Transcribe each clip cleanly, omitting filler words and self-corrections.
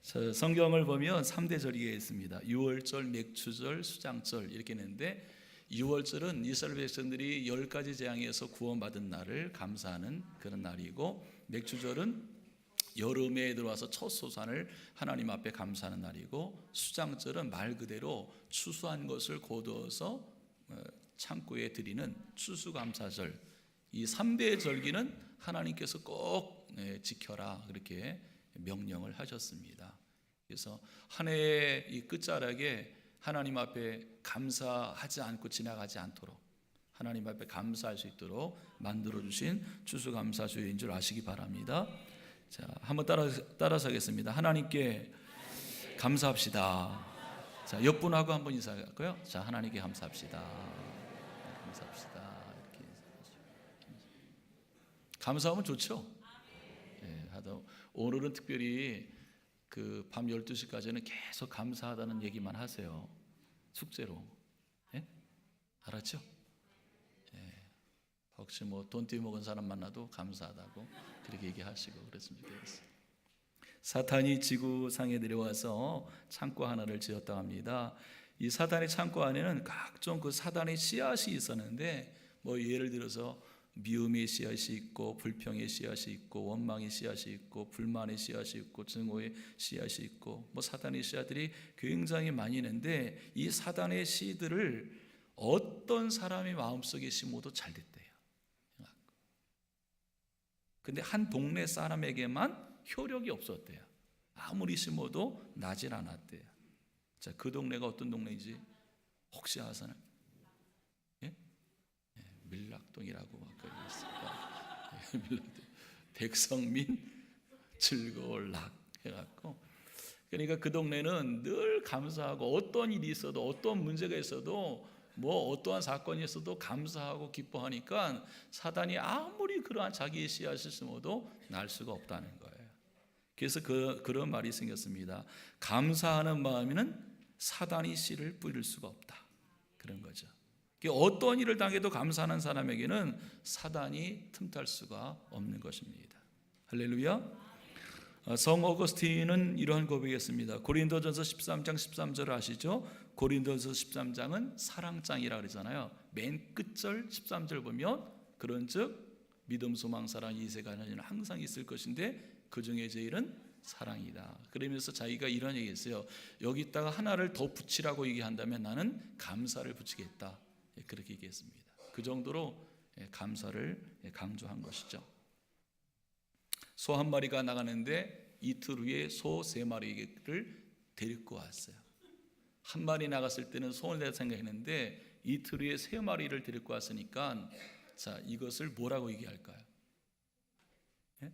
성경을 보면 3대 절기가 있습니다. 유월절, 맥추절, 수장절 이렇게 있는데, 유월절은 이스라엘 백성들이 10가지 재앙에서 구원받은 날을 감사하는 그런 날이고, 맥추절은 여름에 들어와서 첫 소산을 하나님 앞에 감사하는 날이고, 수장절은 말 그대로 추수한 것을 거두어서 창고에 드리는 추수감사절. 이 3대 절기는 하나님께서 꼭 지켜라 그렇게 명령을 하셨습니다. 그래서 한 해의 이 끝자락에 하나님 앞에 감사하지 않고 지나가지 않도록, 하나님 앞에 감사할 수 있도록 만들어 주신 추수감사주일인 줄 아시기 바랍니다. 자, 한번 따라서 하겠습니다. 하나님께 감사합시다. 자, 옆분하고 한번 인사할까요? 자, 하나님께 감사합시다. 감사합시다. 이렇게 감사하면 좋죠. 네, 오늘은 특별히 그 밤 12시까지는 계속 감사하다는 얘기만 하세요. 숙제로. 네? 알았죠? 네. 혹시 뭐 돈 떼먹은 사람 만나도 감사하다고 그렇게 얘기하시고 그랬으면 좋겠어요. 사탄이 지구상에 내려와서 창고 하나를 지었다고 합니다. 이 사탄의 창고 안에는 각종 그 사탄의 씨앗이 있었는데, 뭐 예를 들어서 미움의 씨앗이 있고, 불평의 씨앗이 있고, 원망의 씨앗이 있고, 불만의 씨앗이 있고, 증오의 씨앗이 있고, 뭐 사탄의 씨앗들이 굉장히 많이 있는데, 이 사탄의 씨들을 어떤 사람의 마음속에 심어도 잘 됐대요. 근데 한 동네 사람에게만 효력이 없었대요. 아무리 심어도 나질 않았대요. 자, 그 동네가 어떤 동네인지 혹시 아세요? 예? 밀락동이라고 막 그랬어요. 백성민 즐거울 락 해갖고, 그러니까 그 동네는 늘 감사하고, 어떤 일이 있어도, 어떤 문제가 있어도, 뭐 어떠한 사건이 있어도 감사하고 기뻐하니까 사단이 아무리 그러한 자기의 씨앗을 심어도 날 수가 없다는 거예요. 그래서 그런 말이 생겼습니다. 감사하는 마음에는 사단이 씨를 뿌릴 수가 없다, 그런 거죠. 어떤 일을 당해도 감사하는 사람에게는 사단이 틈탈 수가 없는 것입니다. 할렐루야. 성 어거스틴은 이러한 고백했습니다. 고린도전서 13장 13절 아시죠? 고린도전서 13장은 사랑장이라 그러잖아요. 맨 끝절 13절 보면, 그런즉 믿음, 소망, 사랑, 이세가 하나님은 항상 있을 것인데 그 중에 제일은 사랑이다. 그러면서 자기가 이런 얘기했어요. 여기다가 하나를 더 붙이라고 얘기한다면 나는 감사를 붙이겠다, 그렇게 얘기했습니다. 그 정도로 감사를 강조한 것이죠. 소 한 마리가 나가는데 이틀 후에 소 3마리를 데리고 왔어요. 한 마리 나갔을 때는 손을 생각했는데 이틀 후에 3마리를 데리고 왔으니까, 자, 이것을 뭐라고 얘기할까요? 예?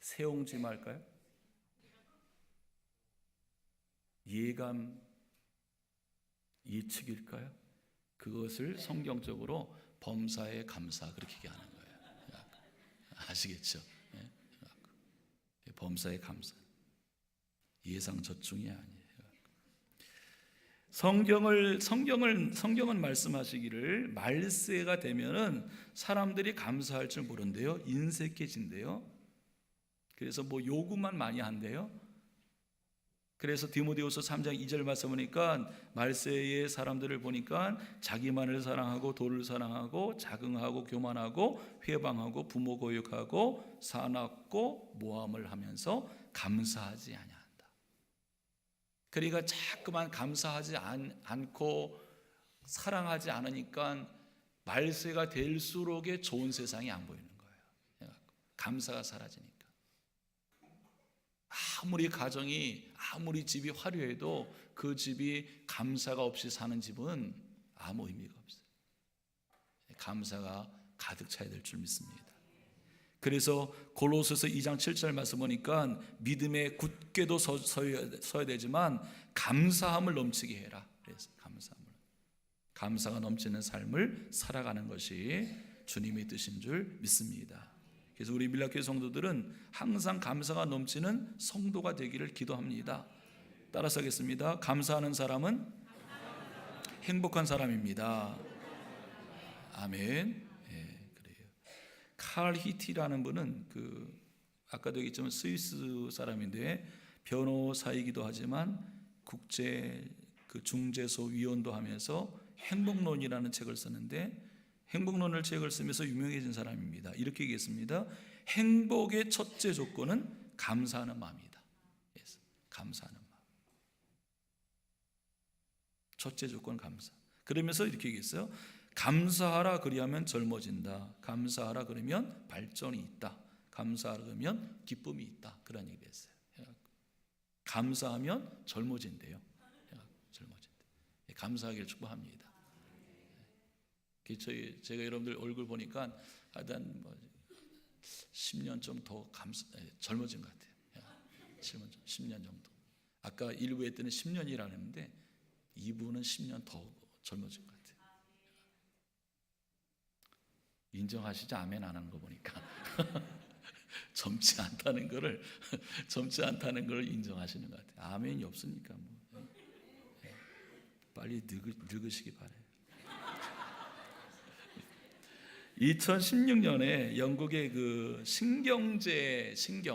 세옹짐 할까요? 예감 예측일까요? 그것을 성경적으로 범사에 감사, 그렇게 얘기하는 거예요. 아시겠죠? 예? 범사에 감사, 예상저중이 아니에요. 성경은 말씀하시기를 말세가 되면은 사람들이 감사할 줄 모른대요. 인색해진대요. 그래서 뭐 요구만 많이 한대요. 그래서 디모데후서 3장 2절 말씀 보니까 말세의 사람들을 보니까 자기만을 사랑하고 도를 사랑하고 자긍하고 교만하고 회방하고 부모 고육하고 사납고 모함을 하면서 감사하지 아니한다. 그러니까 자꾸만 감사하지 않고 사랑하지 않으니까 말세가 될수록의 좋은 세상이 안 보이는 거예요. 감사가 사라지니까. 아무리 가정이, 아무리 집이 화려해도 그 집이 감사가 없이 사는 집은 아무 의미가 없어요. 감사가 가득 차야 될 줄 믿습니다. 그래서 골로새서 2장 7절 말씀 보니까 믿음에 굳게도 서야 되지만 감사함을 넘치게 해라. 그래서 감사가 넘치는 삶을 살아가는 것이 주님의 뜻인 줄 믿습니다. 그래서 우리 밀락교회 성도들은 항상 감사가 넘치는 성도가 되기를 기도합니다. 따라서 하겠습니다. 감사하는 사람은 행복한 사람입니다. 아멘. 예, 그래요. 칼 히티라는 분은 아까도 얘기했지만 스위스 사람인데 변호사이기도 하지만 국제 그 중재소 위원도 하면서 행복론이라는 책을 썼는데 행복론을 책을 쓰면서 유명해진 사람입니다. 이렇게 얘기했습니다. 행복의 첫째 조건은 감사하는 마음이다. 감사하는 마음. 첫째 조건 감사. 그러면서 이렇게 얘기했어요. 감사하라 그리하면 젊어진다. 감사하라 그러면 발전이 있다. 감사하라 그러면 기쁨이 있다. 그런 얘기를 했어요. 감사하면 젊어진대요. 젊어진대. 감사하기를 축복합니다. 제가 여러분들 얼굴 보니까 한 10년 좀 더 젊어진 것 같아요. 10년 정도. 아까 일부 했더니 10년이라는데 이분은 10년 더 젊어진 것 같아요. 인정하시지? 아멘 안 하는 거 보니까 젊지 않다는 걸 인정하시는 것 같아요. 아멘이 없으니까 뭐. 빨리 늙으시기 바래요. 2016년에 영국의 그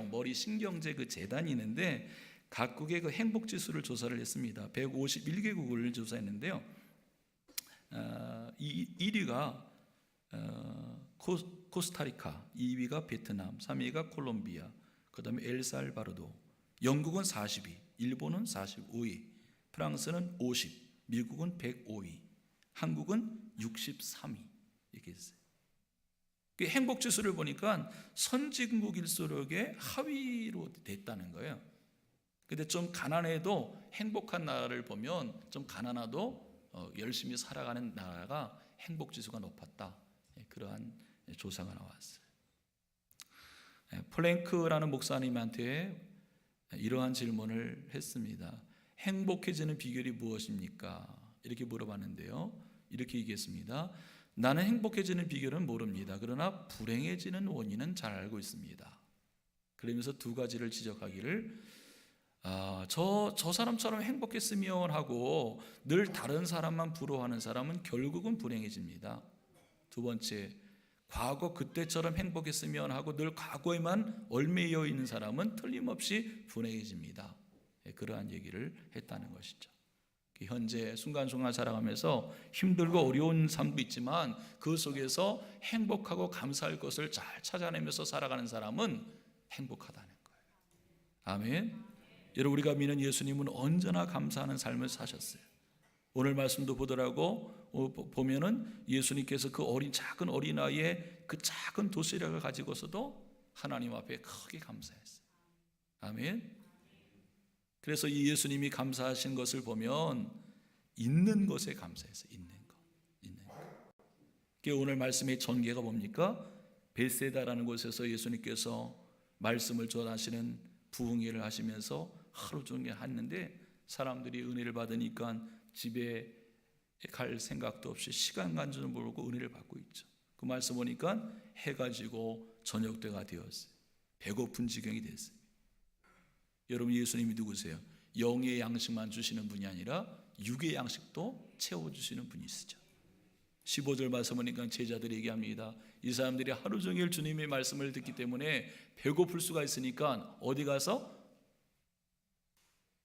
머리 신경제 그 재단이 있는데 각국의 그 행복 지수를 조사를 했습니다. 151개국을 조사했는데요. 1위가 코스타리카, 2위가 베트남, 3위가 콜롬비아, 그다음에 엘살바도르. 영국은 40위, 일본은 45위, 프랑스는 50, 미국은 105위, 한국은 63위 이렇게 했어요. 행복 지수를 보니까 선진국일수록의 하위로 됐다는 거예요. 근데 좀 가난해도 행복한 나라를 보면 좀 가난하도 열심히 살아가는 나라가 행복 지수가 높았다. 그러한 조사가 나왔어요. 플랭크라는 목사님한테 이러한 질문을 했습니다. 행복해지는 비결이 무엇입니까? 이렇게 물어봤는데요. 이렇게 얘기했습니다. 나는 행복해지는 비결은 모릅니다. 그러나 불행해지는 원인은 잘 알고 있습니다. 그러면서 두 가지를 지적하기를 저 사람처럼 행복했으면 하고 늘 다른 사람만 부러워하는 사람은 결국은 불행해집니다. 두 번째, 과거 그때처럼 행복했으면 하고 늘 과거에만 얽매여 있는 사람은 틀림없이 불행해집니다. 그러한 얘기를 했다는 것이죠. 현재 순간순간 살아가면서 힘들고 어려운 삶도 있지만 그 속에서 행복하고 감사할 것을 잘 찾아내면서 살아가는 사람은 행복하다는 거예요. 아멘. 여러분, 우리가 믿는 예수님은 언제나 감사하는 삶을 사셨어요. 오늘 말씀도 보면은 예수님께서 그 작은 어린아이의 그 작은 도시락을 가지고서도 하나님 앞에 크게 감사했어요. 아멘. 그래서 이 예수님이 감사하신 것을 보면 있는 것에 감사했어요. 있는 것. 오늘 말씀의 전개가 뭡니까? 벳세다라는 곳에서 예수님께서 말씀을 전하시는 부흥회를 하시면서 하루 종일 했는데 사람들이 은혜를 받으니까 집에 갈 생각도 없이 시간 간 줄 모르고 은혜를 받고 있죠. 그 말씀 보니까 해가 지고 저녁 때가 되었어요. 배고픈 지경이 됐어요. 여러분, 예수님이 누구세요? 영의 양식만 주시는 분이 아니라 육의 양식도 채워주시는 분이시죠. 15절 말씀 보니까 제자들이 얘기합니다. 이 사람들이 하루 종일 주님의 말씀을 듣기 때문에 배고플 수가 있으니까 어디 가서?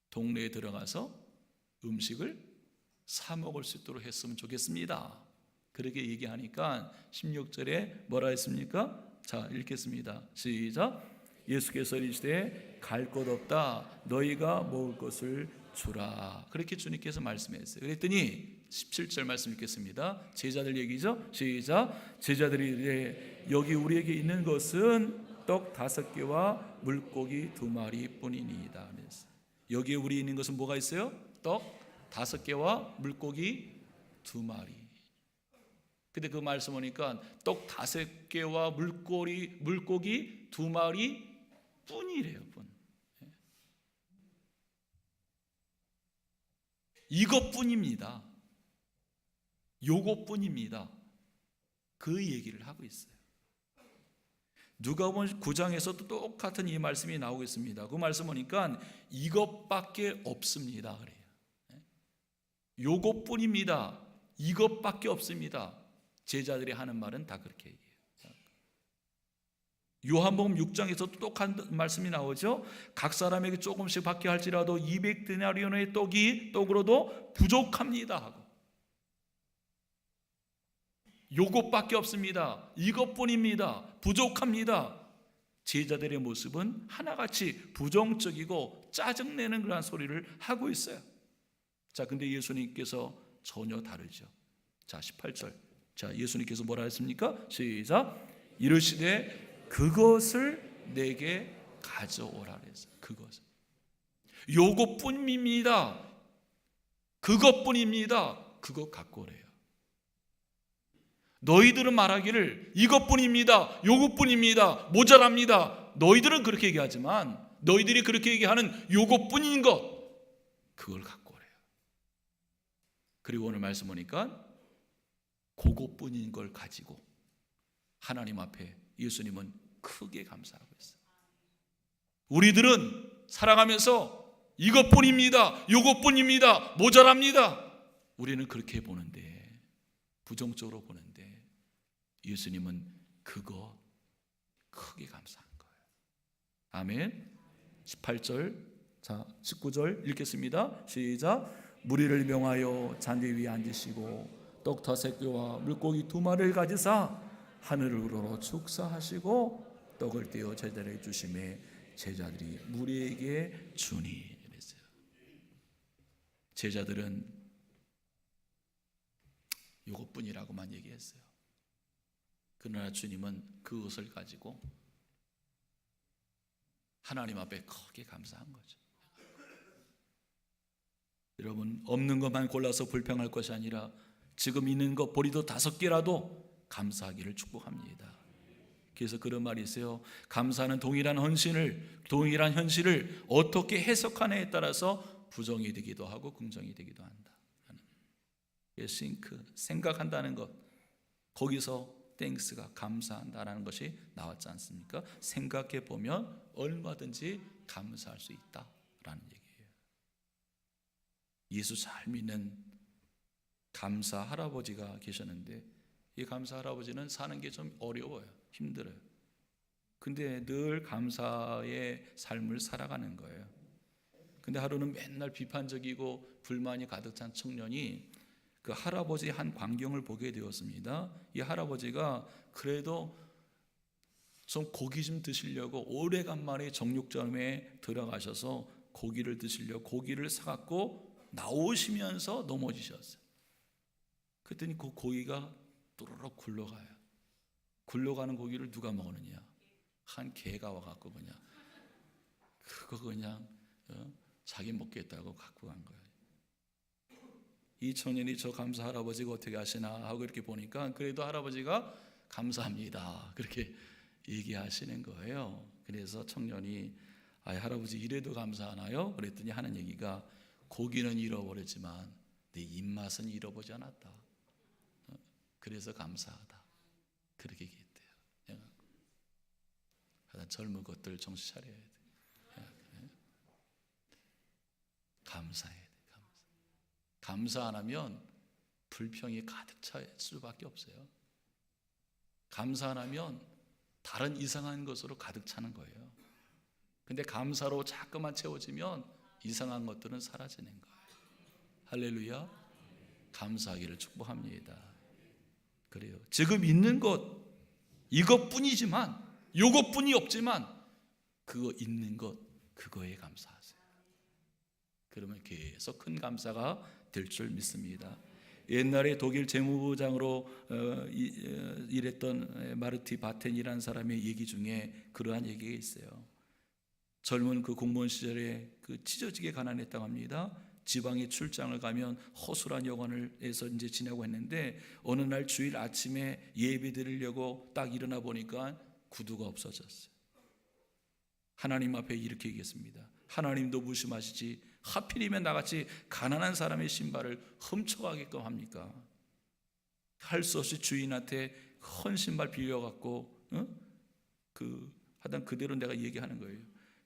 동네에 들어가서 음식을 사 먹을 수 있도록 했으면 좋겠습니다. 그렇게 얘기하니까 16절에 뭐라 했습니까? 자, 읽겠습니다. 시작. 예수께서 이르시되 갈 곳 없다. 너희가 먹을 것을 주라. 그렇게 주님께서 말씀했어요. 그랬더니 17절 말씀 읽겠습니다. 제자들 얘기죠. 시작. 제자들이 이르되 여기 우리에게 있는 것은 떡 5개와 물고기 2마리 뿐이니이다. 여기에 우리 있는 것은 뭐가 있어요? 떡 5개와 물고기 2마리. 근데 그 말씀 보니까 떡 5개와 물고기 2마리 뿐이래요. 뿐. 이것뿐입니다. 요것뿐입니다. 그 얘기를 하고 있어요. 누가복음 9장에서도 똑같은 이 말씀이 나오고 있습니다. 그 말씀 보니까 이것밖에 없습니다. 그래요. 요것뿐입니다. 이것밖에 없습니다. 제자들이 하는 말은 다 그렇게 얘기해요. 요한복음 6장에서도 똑같은 말씀이 나오죠. 각 사람에게 조금씩 받게 할지라도 200데나리온의 떡으로도 부족합니다 하고, 요것밖에 없습니다. 이것뿐입니다. 부족합니다. 제자들의 모습은 하나같이 부정적이고 짜증내는 그러한 소리를 하고 있어요. 자, 근데 예수님께서 전혀 다르죠. 자, 18절. 자, 예수님께서 뭐라 했습니까? 시작. 이르시되 그것을 내게 가져오라 그랬어요. 그것을. 요것뿐입니다. 그것뿐입니다. 그것 갖고 오래요. 너희들은 말하기를 이것뿐입니다, 요것뿐입니다, 모자랍니다. 너희들은 그렇게 얘기하지만 너희들이 그렇게 얘기하는 요것뿐인 것, 그걸 갖고 오래요. 그리고 오늘 말씀 보니까 그것뿐인 걸 가지고 하나님 앞에 예수님은 크게 감사하고 있어요. 우리들은 살아가면서 이것뿐입니다, 요것뿐입니다, 모자랍니다, 우리는 그렇게 보는데, 부정적으로 보는데, 예수님은 그거 크게 감사한 거예요. 아멘. 18절, 자 19절 읽겠습니다. 시작. 무리를 명하여 잔디 위에 앉으시고 떡 5개와 물고기 2마리를 가지사 하늘을 우러러 축사하시고 떡을 떼어 제자들에게 주시매 제자들이 무리에게 주니 그랬어요. 제자들은 이것뿐이라고만 얘기했어요. 그러나 주님은 그것을 가지고 하나님 앞에 크게 감사한 거죠. 여러분, 없는 것만 골라서 불평할 것이 아니라 지금 있는 것 보리도 5개라도 감사하기를 축복합니다. 그래서 그런 말이 있어요. 감사는 동일한 현실을 어떻게 해석하느냐에 따라서 부정이 되기도 하고 긍정이 되기도 한다. 싱크, 생각한다는 것, 거기서 땡스가 감사한다라는 것이 나왔지 않습니까? 생각해 보면 얼마든지 감사할 수 있다라는 얘기예요. 예수 잘 믿는 감사 할아버지가 계셨는데, 이 감사 할아버지는 사는 게 좀 어려워요. 힘들어요. 근데 늘 감사의 삶을 살아가는 거예요. 근데 하루는 맨날 비판적이고 불만이 가득 찬 청년이 그 할아버지의 한 광경을 보게 되었습니다. 이 할아버지가 그래도 좀 고기 좀 드시려고 오래간만에 정육점에 들어가셔서 고기를 드시려고 고기를 사갖고 나오시면서 넘어지셨어요. 그랬더니 그 고기가 또르륵 굴러가요. 굴러가는 고기를 누가 먹느냐? 한 개가 와갖고 그거 그냥 자기 먹겠다고 갖고 간 거예요. 이 청년이 저 감사 할아버지가 어떻게 하시나 하고 이렇게 보니까 그래도 할아버지가 감사합니다 그렇게 얘기하시는 거예요. 그래서 청년이 할아버지 이래도 감사하나요? 그랬더니 하는 얘기가 고기는 잃어버렸지만 내 입맛은 잃어보지 않았다. 그래서 감사하다. 그렇게 얘기했대요. 젊은 것들 정신 차려야 돼. 감사해야 돼. 감사 안 하면 불평이 가득 찰 수밖에 없어요. 감사 안 하면 다른 이상한 것으로 가득 차는 거예요. 근데 감사로 자꾸만 채워지면 이상한 것들은 사라지는 거예요. 할렐루야. 감사하기를 축복합니다. 그래요. 지금 있는 것 이것뿐이지만, 요것뿐이 없지만 그거 있는 것 그거에 감사하세요. 그러면 계속 큰 감사가 될 줄 믿습니다. 옛날에 독일 재무부장으로 일했던 마르티 바텐이라는 사람의 얘기 중에 그러한 얘기가 있어요. 젊은 그 공무원 시절에 그 찢어지게 가난했다고 합니다. 지방에 출장을 가면 허술한 여관에서 이제 지내고 했는데, 어느 날 주일 아침에 예배 드리려고 딱 일어나 보니까 구두가 없어졌어요. 하나님 앞에 이렇게 얘기했습니다. 하나님도 무심하시지 하필이면 나같이 가난한 사람의 신발을 훔쳐가게끔 합니까? 할 수 없이 주인한테 헌 신발 빌려갖고 하던 그대로 내가 얘기하는 거예요.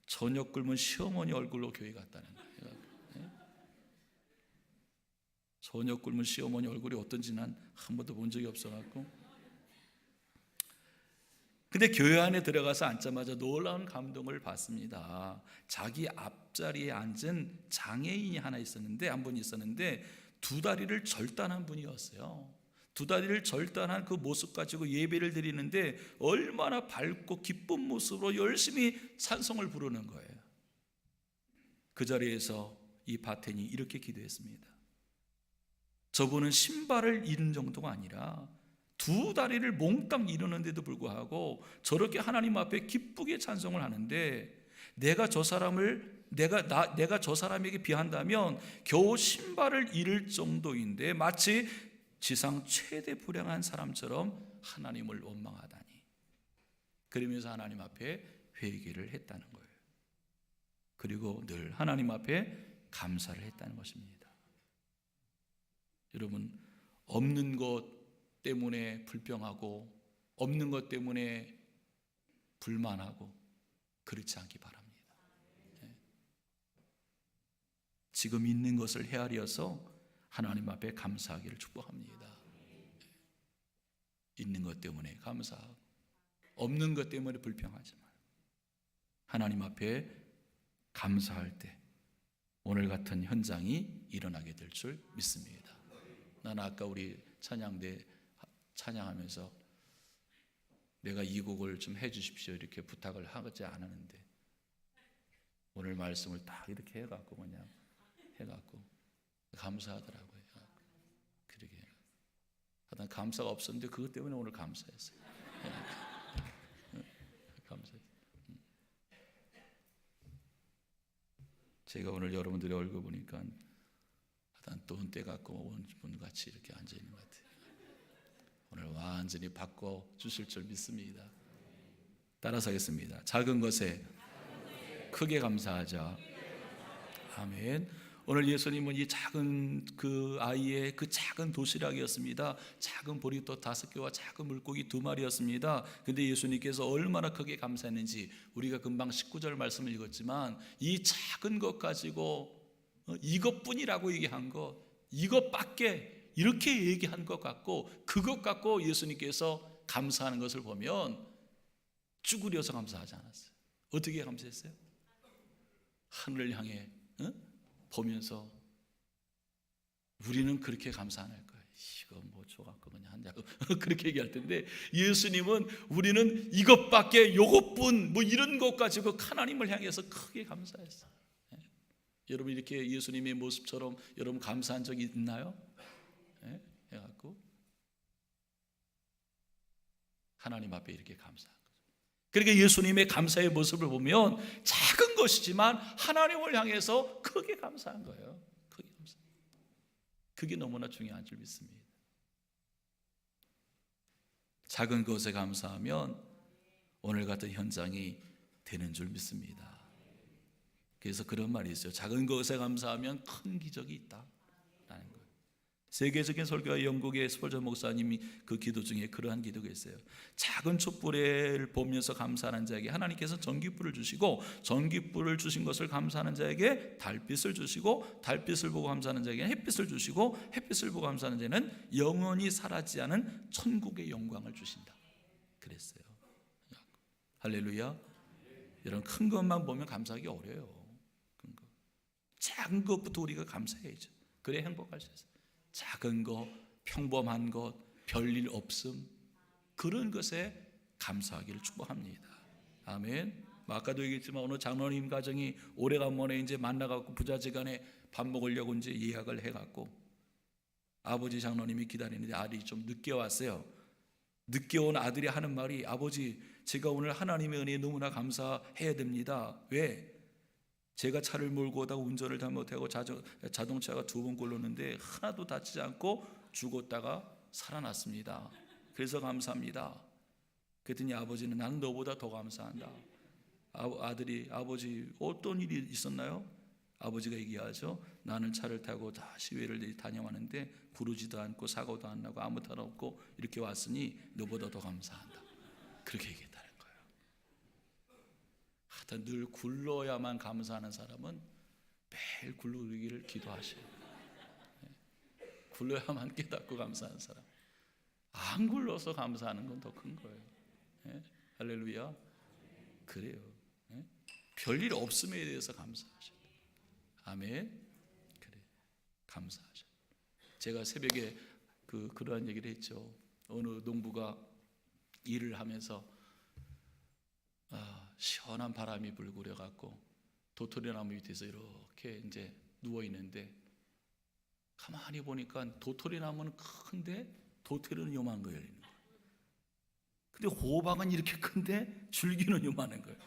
저녁 굶은 시어머니 얼굴로 교회 갔다는 거예요. 저녁 굶은 시어머니 얼굴이 어떤지 난 한 번도 본 적이 없어갖고, 근데 교회 안에 들어가서 앉자마자 놀라운 감동을 받습니다. 자기 앞자리에 앉은 장애인이 하나 있었는데, 한 분 있었는데 두 다리를 절단한 분이었어요. 두 다리를 절단한 그 모습 가지고 예배를 드리는데 얼마나 밝고 기쁜 모습으로 열심히 찬송을 부르는 거예요. 그 자리에서 이 바텐이 이렇게 기도했습니다. 저분은 신발을 잃은 정도가 아니라 두 다리를 몽땅 잃었는데도 불구하고 저렇게 하나님 앞에 기쁘게 찬송을 하는데, 내가 저 사람에게 비한다면 겨우 신발을 잃을 정도인데 마치 지상 최대 불행한 사람처럼 하나님을 원망하다니. 그러면서 하나님 앞에 회개를 했다는 거예요. 그리고 늘 하나님 앞에 감사를 했다는 것입니다. 여러분, 없는 것 때문에 불평하고 없는 것 때문에 불만하고 그렇지 않기 바랍니다. 지금 있는 것을 헤아려서 하나님 앞에 감사하기를 축복합니다. 있는 것 때문에 감사하고 없는 것 때문에 불평하지 말고 하나님 앞에 감사할 때 오늘 같은 현장이 일어나게 될 줄 믿습니다. 나는 아까 우리 찬양대 찬양하면서 내가 이 곡을 좀 해주십시오 이렇게 부탁을 하지 않았는데 오늘 말씀을 딱 이렇게 해갖고 그냥 해갖고 감사하더라고요. 그러게 하여튼 감사가 없었는데 그것 때문에 오늘 감사했어요. 감사했어요. 제가 오늘 여러분들의 얼굴 보니까 하여튼 또 은퇴 갖고 온 분같이 이렇게 앉아있는 것 같아요. 오늘 완전히 바꿔 주실 줄 믿습니다. 따라서 하겠습니다. 작은 것에 크게 감사하자. 아멘. 오늘 예수님은 이 작은 그 아이의 그 작은 도시락이었습니다. 작은 보리떡 5개와 작은 물고기 2마리였습니다. 근데 예수님께서 얼마나 크게 감사했는지 우리가 금방 19절 말씀을 읽었지만 이 작은 것 가지고 이것뿐이라고 얘기한 것, 이것밖에 이렇게 얘기한 것 같고 그것 갖고 예수님께서 감사하는 것을 보면 쭈그려서 감사하지 않았어요. 어떻게 감사했어요? 하늘을 향해 보면서 우리는 그렇게 감사 안 할 거예요. 이거 뭐 줘갖고 그냥 한다고 그렇게 얘기할 텐데 예수님은 우리는 이것밖에 요것뿐 뭐 이런 것 가지고 하나님을 향해서 크게 감사했어요. 여러분 이렇게 예수님의 모습처럼 여러분 감사한 적이 있나요? 해갖고 하나님 앞에 이렇게 감사한 거죠. 그러니까 예수님의 감사의 모습을 보면 작은 것이지만 하나님을 향해서 크게 감사한 거예요. 크게 감사. 그게 너무나 중요한 줄 믿습니다. 작은 것에 감사하면 오늘 같은 현장이 되는 줄 믿습니다. 그래서 그런 말이 있어요. 작은 것에 감사하면 큰 기적이 있다라는 거예요. 세계적인 설교와 영국의 스펄전 목사님이 그 기도 중에 그러한 기도가 있어요. 작은 촛불을 보면서 감사하는 자에게 하나님께서 전기불을 주시고 전기불을 주신 것을 감사하는 자에게 달빛을 주시고 달빛을 보고 감사하는 자에게 햇빛을 주시고 햇빛을 보고 감사하는 자는 영원히 사라지지 않은 천국의 영광을 주신다 그랬어요. 할렐루야. 여러분 큰 것만 보면 감사하기 어려워요. 큰 것. 작은 것부터 우리가 감사해야죠. 그래야 행복할 수 있어요. 작은 것, 평범한 것, 별일 없음 그런 것에 감사하기를 축복합니다. 아멘. 아까도 얘기했지만 오늘 장로님 가정이 오래간만에 이제 만나갖고 부자지간에 밥 먹으려고 이제 예약을 해갖고 아버지 장로님이 기다리는데 아들이 좀 늦게 왔어요. 늦게 온 아들이 하는 말이 아버지 제가 오늘 하나님의 은혜에 너무나 감사해야 됩니다. 왜? 제가 차를 몰고 오다가 운전을 잘못하고 자동차가 2번 굴렀는데 하나도 다치지 않고 죽었다가 살아났습니다. 그래서 감사합니다. 그랬더니 아버지는 나는 너보다 더 감사한다. 아들이 아버지 어떤 일이 있었나요? 아버지가 얘기하죠. 나는 차를 타고 다 시외를 다녀왔는데 구르지도 않고 사고도 안 나고 아무 탈 없고 이렇게 왔으니 너보다 더 감사한다. 그렇게 얘기했다는 거예요. 하여튼 늘 굴러야만 감사하는 사람은 매일 굴르기를 기도하셔요. 굴러야만 깨닫고 감사하는 사람. 안 굴러서 감사하는 건 더 큰 거예요. 할렐루야. 그래요. 예? 별일 없음에 대해서 감사하셔야 돼요. 아멘. 그래, 감사하셔야 돼요. 제가 새벽에 그러한 얘기를 했죠. 어느 농부가 일을 하면서 시원한 바람이 불고 그래갖고 도토리나무 밑에서 이렇게 이제 누워 있는데 가만히 보니까 도토리나무는 큰데 도토리는 요만 거예요. 근데 호박은 이렇게 큰데 줄기는 요만한 거예요.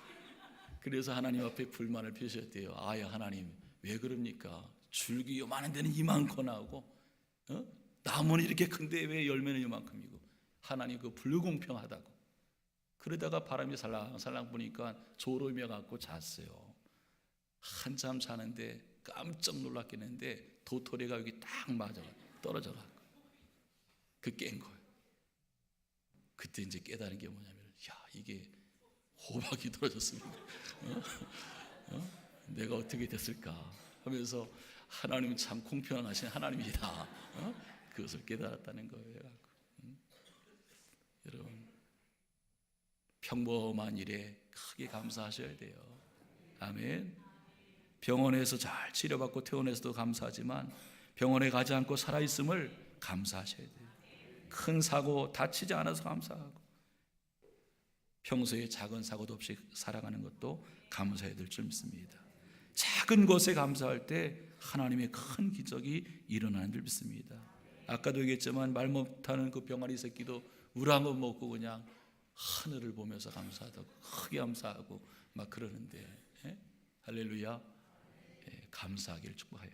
그래서 하나님 앞에 불만을 표시했대요. 아야 하나님 왜 그럽니까? 줄기 요만한 데는 이만큼 나오고 나무는 이렇게 큰데 왜 열매는 요만큼이고. 하나님 그 불공평하다고. 그러다가 바람이 살랑살랑 부니까 졸음이 갖고 잤어요. 한참 자는데 깜짝 놀랐겠는데 도토리가 여기 딱 맞아 떨어져 갖고 깬 거예요. 그때 이제 깨달은 게 뭐냐면, 이게 호박이 떨어졌습니다. 내가 어떻게 됐을까 하면서 하나님은 참 공평하신 하나님이다. 그것을 깨달았다는 거예요. 여러분, 평범한 일에 크게 감사하셔야 돼요. 아멘. 병원에서 잘 치료받고 퇴원해서도 감사하지만 병원에 가지 않고 살아있음을 감사하셔야 돼요. 큰 사고 다치지 않아서 감사하고 평소에 작은 사고도 없이 살아가는 것도 감사해야 될 줄 믿습니다. 작은 것에 감사할 때 하나님의 큰 기적이 일어나는 줄 믿습니다. 아까도 얘기했지만 말 못하는 그 병아리 새끼도 우랑 거 먹고 그냥 하늘을 보면서 감사하다고 크게 감사하고 막 그러는데, 할렐루야. 감사하기를 축복해요.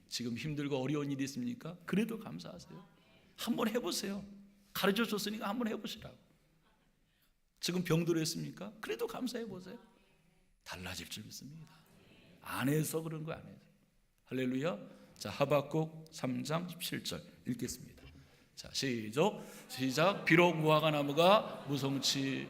지금 힘들고 어려운 일이 있습니까? 그래도 감사하세요. 한번 해보세요. 가르쳐 줬으니까 한번 해보시라고. 지금 병들어 있습니까? 그래도 감사해 보세요. 달라질 줄 믿습니다. 안 해서 그런 거 아니에요. 할렐루야. 자, 하박국 3장 17절 읽겠습니다. 자, 시작. 비록 무화과 나무가 무성치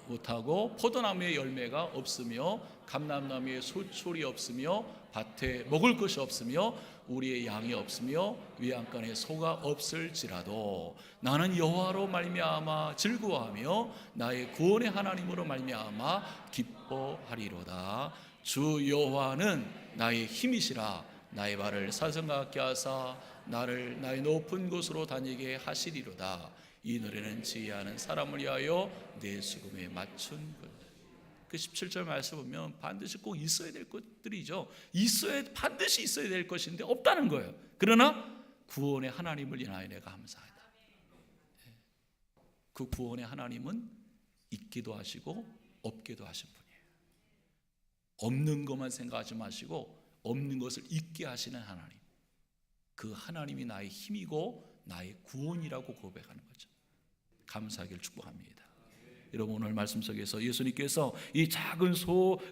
못하고 포도나무에 열매가 없으며 감람나무에 수출이 없으며 밭에 먹을 것이 없으며 우리의 양이 없으며 외양간에 소가 없을지라도 나는 여호와로 말미암아 즐거워하며 나의 구원의 하나님으로 말미암아 기뻐하리로다. 주 여호와는 나의 힘이시라. 나의 발을 사슴과 같게 하사 나를 나의 높은 곳으로 다니게 하시리로다. 이 노래는 지혜하는 사람을 위하여 내 수금에 맞춘 것. 그 17절 말씀 보면 반드시 꼭 있어야 될 것들이죠. 반드시 있어야 될 것인데 없다는 거예요. 그러나 구원의 하나님을 인하여 내가 감사하다. 그 구원의 하나님은 있기도 하시고 없기도 하신 분이에요. 없는 것만 생각하지 마시고 없는 것을 있게 하시는 하나님. 그 하나님이 나의 힘이고 나의 구원이라고 고백하는 거죠. 감사하기를 축복합니다. 여러분, 오늘 말씀 속에서 예수님께서 이 작은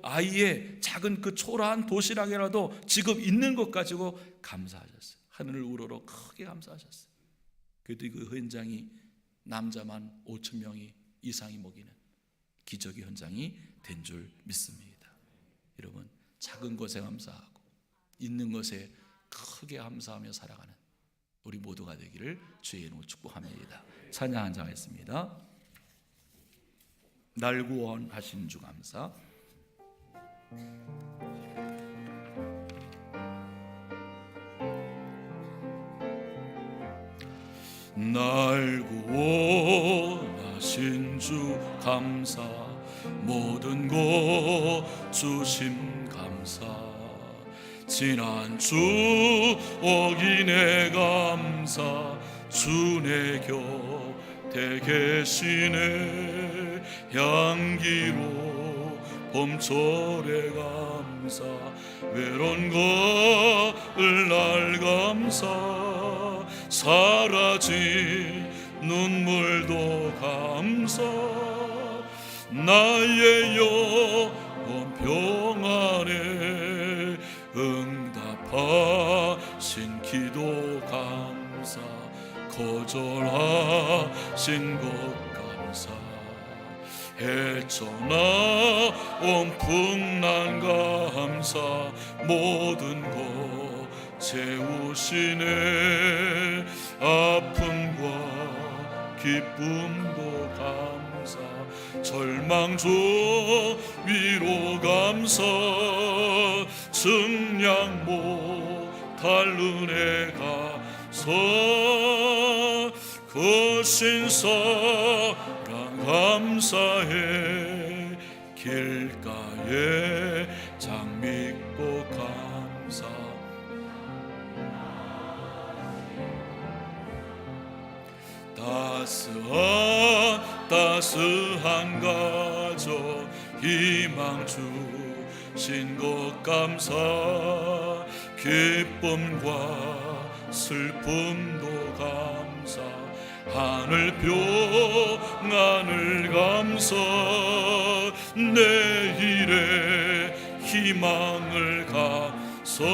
아이의 작은 그 초라한 도시락이라도 지금 있는 것 가지고 감사하셨어요. 하늘을 우러러 크게 감사하셨어요. 그래도 그 현장이 남자만 5천 명이 이상이 먹이는 기적의 현장이 된 줄 믿습니다. 여러분, 작은 것에 감사하고 있는 것에 크게 감사하며 살아가는 우리 모두가 되기를 주의 이름으로 축복합니다. 찬양 한장했습니다. 날 구원하신 주 감사. 날 구원하신 주 감사. 모든 것 주심 감사. 지난 추억이 내 감사. 주 내 곁에 계시네. 향기로 봄철에 감사. 외로운 것을 날 감사. 사라진 눈물도 감사. 나의 영혼 평안에 응답하신 기도 감사. 거절하신 것 감사. 헤쳐나온 풍랑 감사. 모든 것 채우시네. 아픔과 기쁨도 감사. 절망 중 위로 감사 증량 못할 은혜 가서 거신 사랑 감사해 길가에 장미꽃 감사 따스한 가족 희망 주신 것 감사 기쁨과 슬픔도 감사 하늘 평안을 감사 내일의 희망을 감사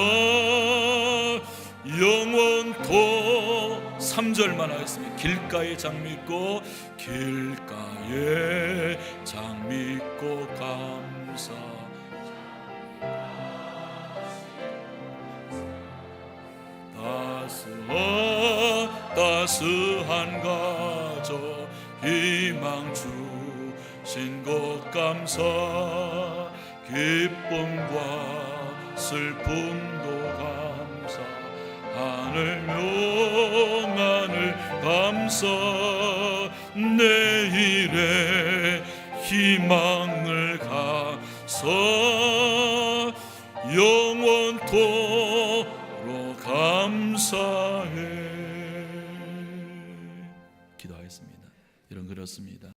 영원토 3절만 하겠습니다. 길가에 장미꽃 길가에 장미꽃 감사 따스한 가족 희망 주신 것 감사 기쁨과 슬픔도 감사 하늘 평안을 감사 내일의 희망을 감사 영원토록 감사해. 기도하겠습니다. 여러분 그렇습니다.